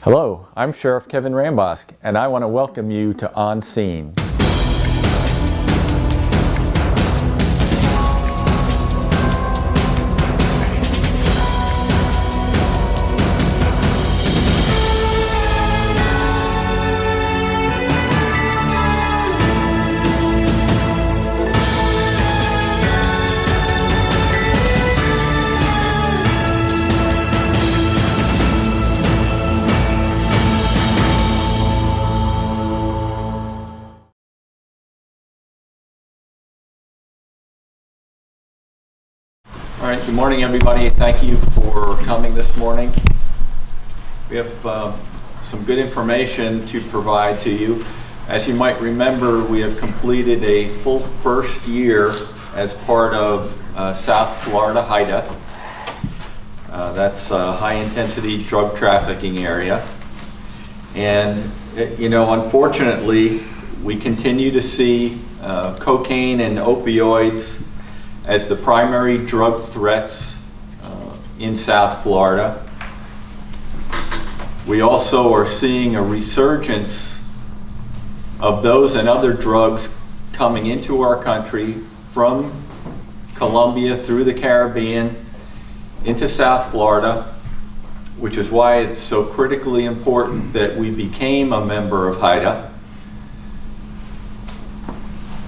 Hello, I'm Sheriff Kevin Rambosk, and I want to welcome you to On Scene. All right, good morning everybody. Thank you for coming this morning. We have some good information to provide to you. As you might remember, we have completed a full first year as part of South Florida HIDTA. That's a high intensity drug trafficking area. And unfortunately, we continue to see cocaine and opioids as the primary drug threats in South Florida. We also are seeing a resurgence of those and other drugs coming into our country from Colombia through the Caribbean into South Florida, which is why it's so critically important that we became a member of HIDTA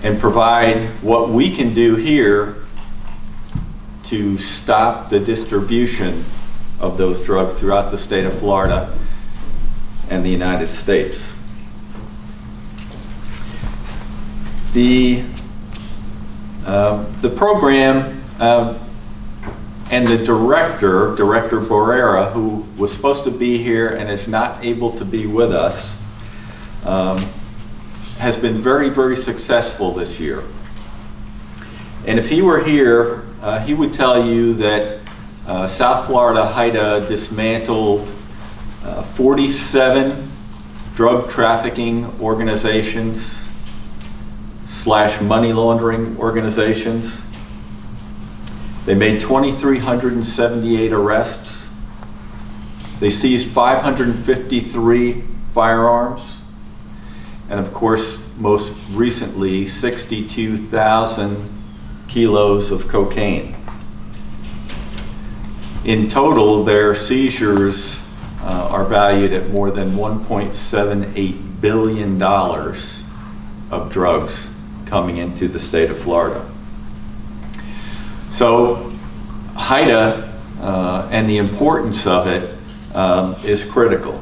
and provide what we can do here to stop the distribution of those drugs throughout the state of Florida and the United States. The program and the director Borrera, who was supposed to be here and is not able to be with us, has been very, very successful this year. And if he were here, he would tell you that South Florida HIDTA dismantled 47 drug trafficking organizations / money laundering organizations. They made 2,378 arrests. They seized 553 firearms. And of course, most recently, 62,000 kilos of cocaine. In total, their seizures are valued at more than $1.78 billion of drugs coming into the state of Florida. So HIDTA and the importance of it is critical.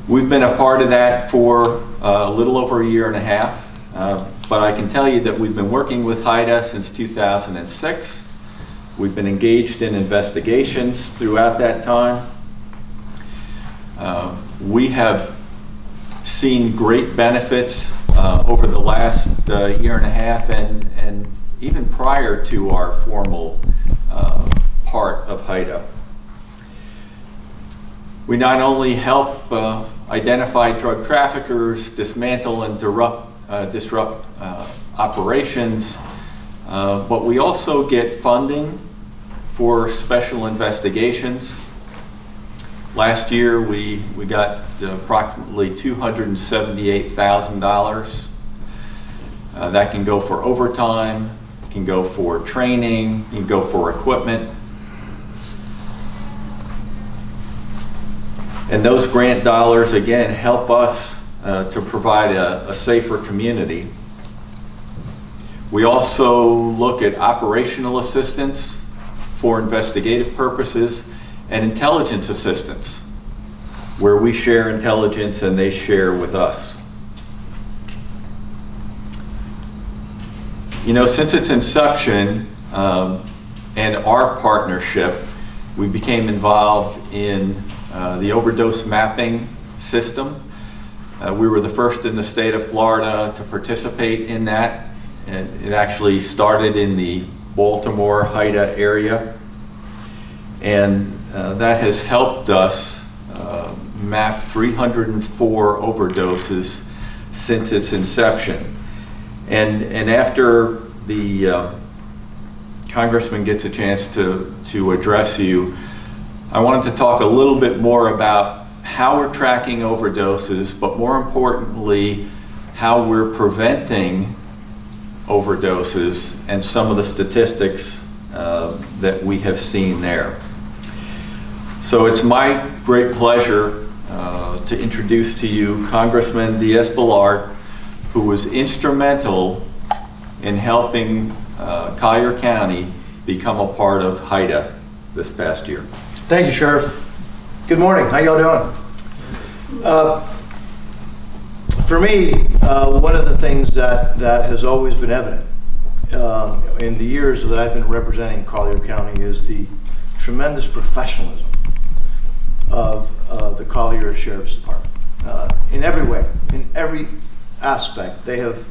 We've been a part of that for a little over a year and a half. But I can tell you that we've been working with HIDTA since 2006. We've been engaged in investigations throughout that time. We have seen great benefits over the last year and a half and even prior to our formal part of HIDTA. We not only help identify drug traffickers, dismantle and disrupt operations, but we also get funding for special investigations. Last year we got approximately $278,000. That can go for overtime, it can go for training, it can go for equipment. And those grant dollars again help us to provide a safer community. We also look at operational assistance for investigative purposes and intelligence assistance, where we share intelligence and they share with us. Since its inception and our partnership, we became involved in the Overdose mapping system. We were the first in the state of Florida to participate in that. And it actually started in the Baltimore HIDTA area. And that has helped us map 304 overdoses since its inception. And after the Congressman gets a chance to address you, I wanted to talk a little bit more about how we're tracking overdoses, but more importantly, how we're preventing overdoses and some of the statistics that we have seen there. So it's my great pleasure to introduce to you Congressman Diaz-Balart, who was instrumental in helping Collier County become a part of HIDTA this past year. Thank you, Sheriff. Good morning. How y'all doing? For me, one of the things that has always been evident in the years that I've been representing Collier County is the tremendous professionalism of the Collier Sheriff's Department. In every way, in every aspect, they have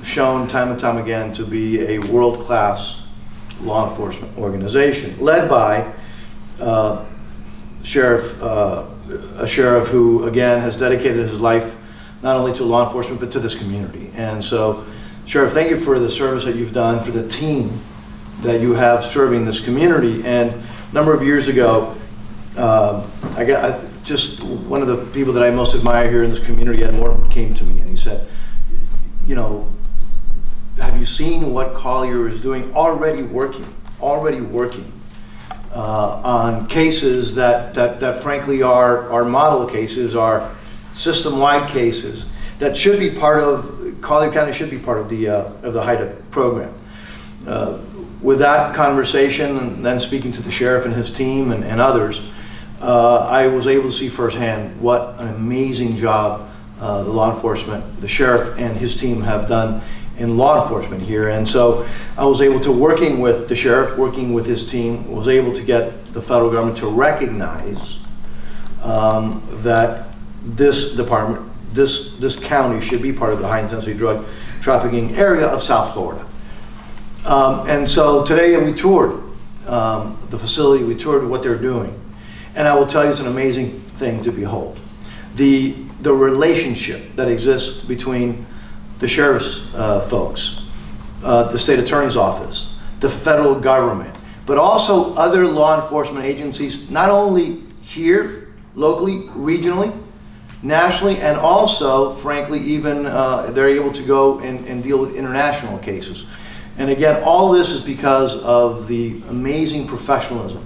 shown time and time again to be a world-class law enforcement organization, led by a sheriff who, again, has dedicated his life not only to law enforcement but to this community. And so, Sheriff, thank you for the service that you've done, for the team that you have serving this community. And a number of years ago, just one of the people that I most admire here in this community, Ed Morton, came to me and he said, you know, have you seen what Collier is doing? Already working on cases that frankly are model cases, are system-wide cases that should be part of, Collier County should be part of the HIDTA program. With that conversation and then speaking to the sheriff and his team and others, I was able to see firsthand what an amazing job the law enforcement, the sheriff and his team have done in law enforcement here. And so I was able to, working with the sheriff, working with his team, was able to get the federal government to recognize that this department, this county should be part of the high intensity drug trafficking area of South Florida. And so today we toured the facility, we toured what they're doing. And I will tell you, it's an amazing thing to behold. The relationship that exists between the sheriff's folks, the state attorney's office, the federal government, but also other law enforcement agencies, not only here, locally, regionally, nationally, and also, frankly, even they're able to go and deal with international cases. And again, all this is because of the amazing professionalism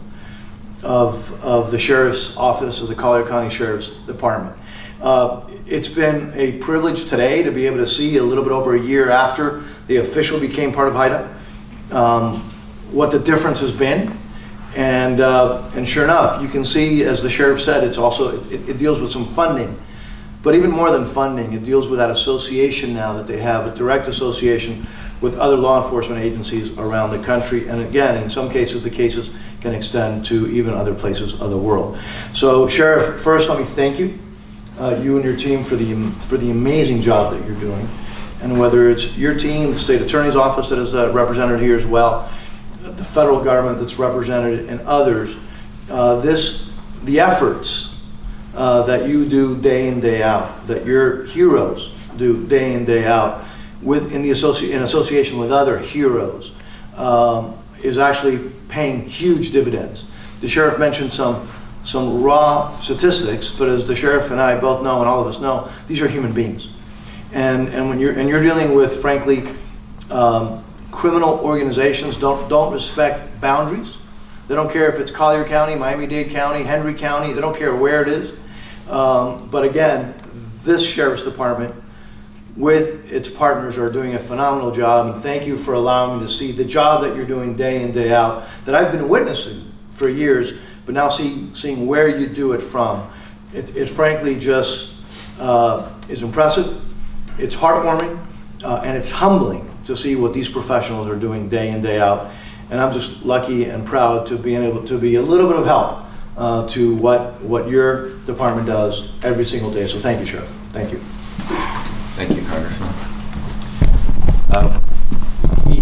of the Sheriff's Office, of the Collier County Sheriff's Department. It's been a privilege today to be able to see, a little bit over a year after they officially became part of HIDTA, what the difference has been. And sure enough, you can see, as the sheriff said, it's also, it deals with some funding. But even more than funding, it deals with that association now that they have, a direct association with other law enforcement agencies around the country. And again, in some cases, the cases can extend to even other places of the world. So, Sheriff, first let me thank you, you and your team, for the amazing job that you're doing. And whether it's your team, the state attorney's office that is represented here as well, the federal government that's represented, and others, the efforts that you do day in, day out, that your heroes do day in, day out, in association with other heroes, is actually paying huge dividends. The sheriff mentioned some raw statistics, but as the sheriff and I both know, and all of us know, these are human beings. And when you're dealing with, frankly, criminal organizations don't respect boundaries. They don't care if it's Collier County, Miami-Dade County, Henry County, they don't care where it is. But again, this Sheriff's Department with its partners are doing a phenomenal job, and thank you for allowing me to see the job that you're doing day in, day out, that I've been witnessing for years, but now seeing where you do it from. It frankly just is impressive, it's heartwarming, and it's humbling to see what these professionals are doing day in, day out. And I'm just lucky and proud to be able to be a little bit of help to what your department does every single day. So thank you, Sheriff. Thank you. Thank you, Congressman.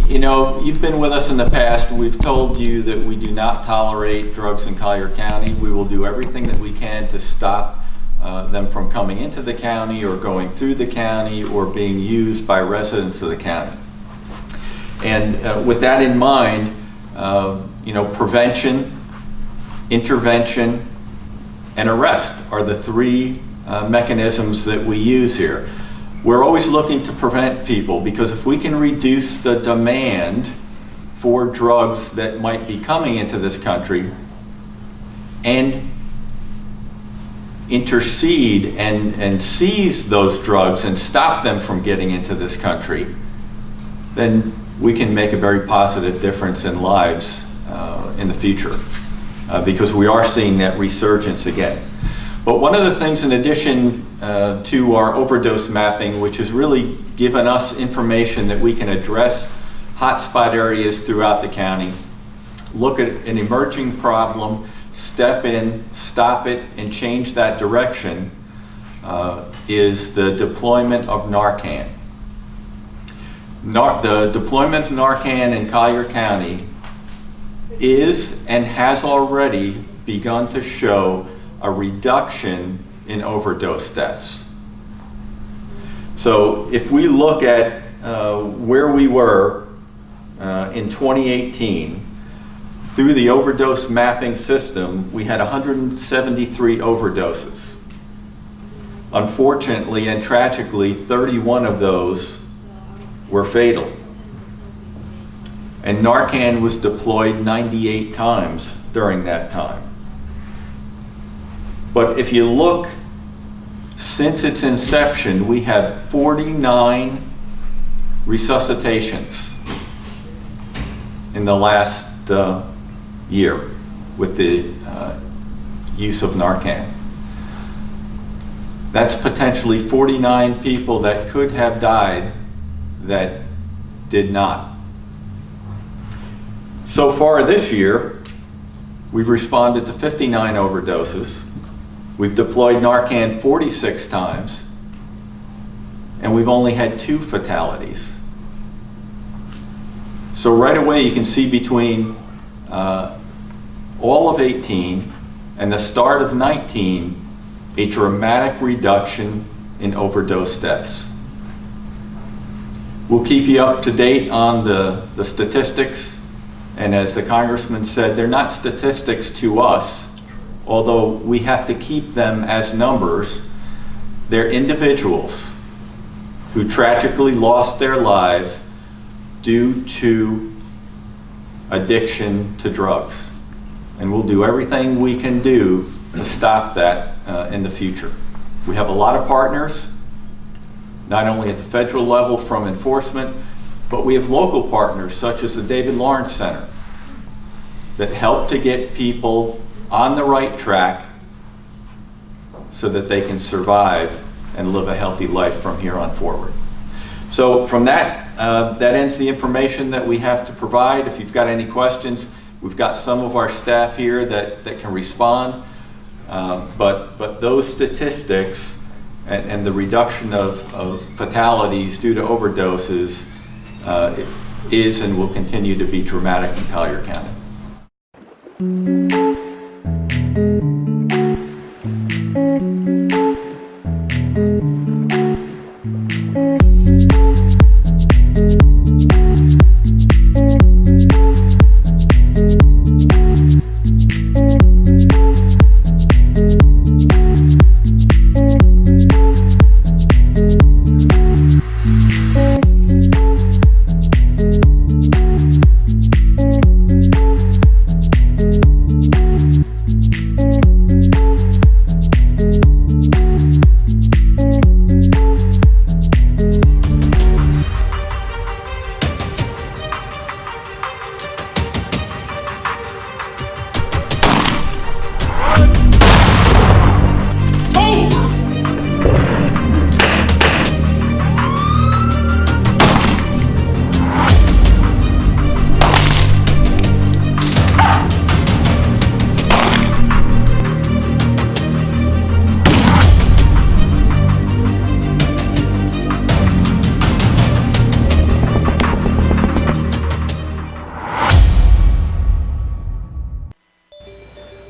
You know, you've been with us in the past. We've told you that we do not tolerate drugs in Collier County. We will do everything that we can to stop them from coming into the county or going through the county or being used by residents of the county. And with that in mind, you know, prevention intervention, and arrest are the three mechanisms that we use here. We're always looking to prevent people, because if we can reduce the demand for drugs that might be coming into this country and intercede and seize those drugs and stop them from getting into this country, then we can make a very positive difference in lives in the future, because we are seeing that resurgence again. But one of the things, in addition to our overdose mapping, which has really given us information that we can address hotspot areas throughout the county, look at an emerging problem, step in, stop it, and change that direction, is the deployment of Narcan. The deployment of Narcan in Collier County is and has already begun to show a reduction in overdose deaths. So if we look at where we were in 2018, through the overdose mapping system, we had 173 overdoses. Unfortunately and tragically, 31 of those were fatal. And Narcan was deployed 98 times during that time. But if you look, since its inception, we have 49 resuscitations in the last year with the use of Narcan. That's potentially 49 people that could have died that did not. So far this year, we've responded to 59 overdoses. We've deployed Narcan 46 times, and we've only had 2 fatalities. So right away you can see between all of 18 and the start of 19, a dramatic reduction in overdose deaths. We'll keep you up to date on the statistics, and as the Congressman said, they're not statistics to us, although we have to keep them as numbers. They're individuals who tragically lost their lives due to addiction to drugs. And we'll do everything we can do to stop that in the future. We have a lot of partners, not only at the federal level from enforcement, but we have local partners such as the David Lawrence Center that help to get people on the right track so that they can survive and live a healthy life from here on forward. So from that, that ends the information that we have to provide. If you've got any questions, we've got some of our staff here that can respond. But those statistics and the reduction of fatalities due to overdoses is and will continue to be dramatic in Collier County.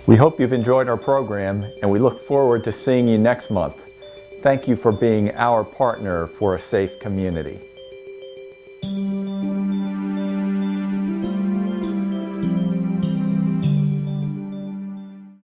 We hope you've enjoyed our program, and we look forward to seeing you next month. Thank you for being our partner for a safe community.